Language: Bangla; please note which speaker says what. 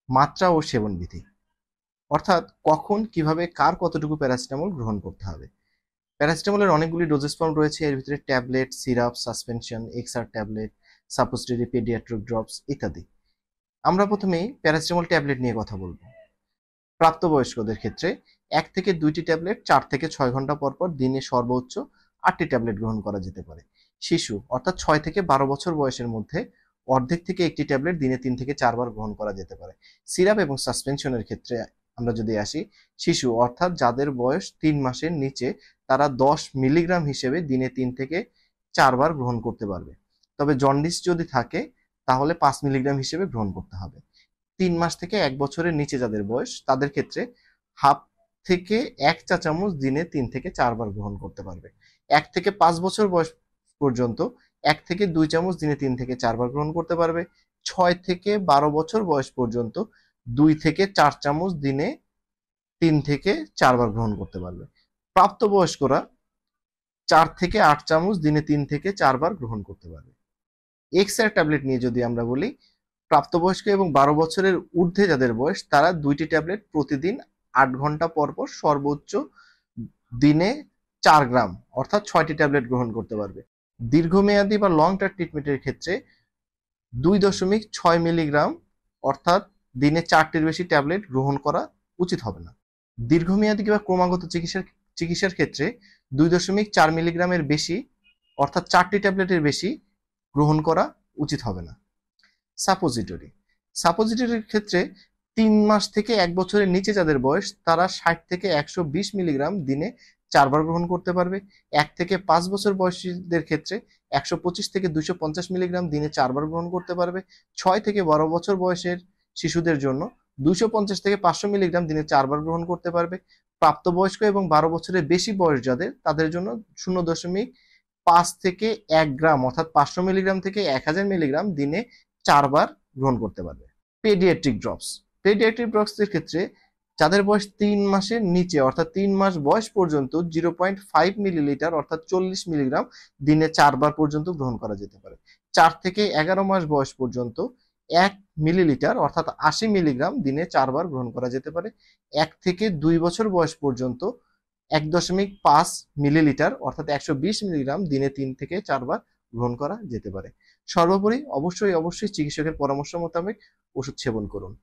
Speaker 1: মাত্রা ও সেবনবিধি, অর্থাৎ কখন, কিভাবে, কার কতটুকু প্যারাসিটামল গ্রহণ করতে হবে। প্যারাসিটামলের অনেকগুলি ডোজেস ফর্ম রয়েছে, এর ভিতরে tablet, syrup, suspension, XR tablet, suppository, paediatric drops ইত্যাদি। আমরা প্রথমেই প্যারাসিটামল ট্যাবলেট নিয়ে কথা বলবো। প্রাপ্তবয়স্কদের ক্ষেত্রে 1 থেকে 2টি ট্যাবলেট 4 থেকে 6 ঘন্টা পর পর দিনে সর্বোচ্চ 8টি ট্যাবলেট গ্রহণ করা যেতে পারে। শিশু অর্থাৎ 6 থেকে 12 বছর বয়সের মধ্যে অর্ধেক থেকে একটি ট্যাবলেট দিনে 3 থেকে 4 বার গ্রহণ করা যেতে পারে। সিরাপ এবং সাসপেনশনের ক্ষেত্রে আমরা যদি আসি, শিশু অর্থাৎ যাদের বয়স 3 মাসের নিচে তারা 10 মিলিগ্রাম হিসেবে দিনে 3 থেকে 4 বার গ্রহণ করতে পারবে। তবে জন্ডিস যদি থাকে তাহলে 5 মিলিগ্রাম হিসেবে গ্রহণ করতে হবে। 3 মাস থেকে 1 বছরের নিচে যাদের বয়স তাদের ক্ষেত্রে হাফ থেকে 1 চা চামচ দিনে 3 থেকে 4 বার গ্রহণ করতে পারবে। 1 থেকে 5 বছর বয়স পর্যন্ত 1 থেকে 2 চামচ দিনে 3 থেকে 4 বার গ্রহণ করতে পারবে। 6 থেকে 12 বছর বয়স পর্যন্ত 2 থেকে 4 চামচ দিনে 3 থেকে 4 বার গ্রহণ করতে পারবে। প্রাপ্তবয়স্করা 4 থেকে 8 চামচ দিনে 3 থেকে 4 বার গ্রহণ করতে পারবে। এক্সআর ট্যাবলেট নিয়ে যদি আমরা বলি, প্রাপ্তবয়স্ক এবং 12 বছরের ঊর্ধ্বে যাদের বয়স তারা 2টি ট্যাবলেট প্রতিদিন 8 ঘন্টা পর পর সর্বোচ্চ দিনে 4 গ্রাম অর্থাৎ 6টি ট্যাবলেট গ্রহণ করতে পারবে। দীর্ঘমেয়াদী বা লং টার্ম ট্রিটমেন্টের ক্ষেত্রে 2.6 মিলিগ্রাম অর্থাৎ দিনে 4টির বেশি ট্যাবলেট গ্রহণ করা উচিত হবে না। দীর্ঘমেয়াদী কিংবা ক্রমাগত চিকিৎসার ক্ষেত্রে 2.4 মিলিগ্রামের বেশি অর্থাৎ 4টি ট্যাবলেটের বেশি গ্রহণ করা উচিত হবে না। সাপোজিটরির ক্ষেত্রে 3 মাস থেকে 1 বছরের নিচে যাদের বয়স তারা 60 থেকে 120 মিলিগ্রাম দিনে 4 বার গ্রহণ করতে পারবে। 1 থেকে 5 বছর বয়সীদের ক্ষেত্রে 125 থেকে 250 মিলিগ্রাম দিনে 4 বার গ্রহণ করতে পারবে। 6 থেকে 12 বছর বয়সের শিশুদের জন্য 250 থেকে 500 মিলিগ্রাম দিনে 4 বার গ্রহণ করতে পারবে। প্রাপ্তবয়স্ক এবং 12 বছরের বেশি বয়স যাদের তাদের জন্য 0.5 থেকে 1 গ্রাম অর্থাৎ 500 মিলিগ্রাম থেকে 1000 মিলিগ্রাম দিনে 4 বার গ্রহণ করতে পারবে। পেডিয়াট্রিক ড্রপস এর ক্ষেত্রে যাদের বয়স 3 মাসের নিচে অর্থাৎ 3 মাস বয়স পর্যন্ত 0.5 মিলিলিটার অর্থাৎ 40 মিলিগ্রাম দিনে 4 বার পর্যন্ত গ্রহণ করা যেতে পারে। 4 থেকে 11 মাস বয়স পর্যন্ত 1 মিলিলিটার অর্থাৎ 80 মিলিগ্রাম দিনে 4 বার গ্রহণ করা যেতে পারে। 1 থেকে 2 বছর বয়স পর্যন্ত 1.5 মিলিলিটার অর্থাৎ 120 মিলিগ্রাম দিনে 3 থেকে 4 বার গ্রহণ করা যেতে পারে। সর্বোপরি অবশ্যই চিকিৎসকের পরামর্শ মোতাবেক ওষুধ সেবন করুন।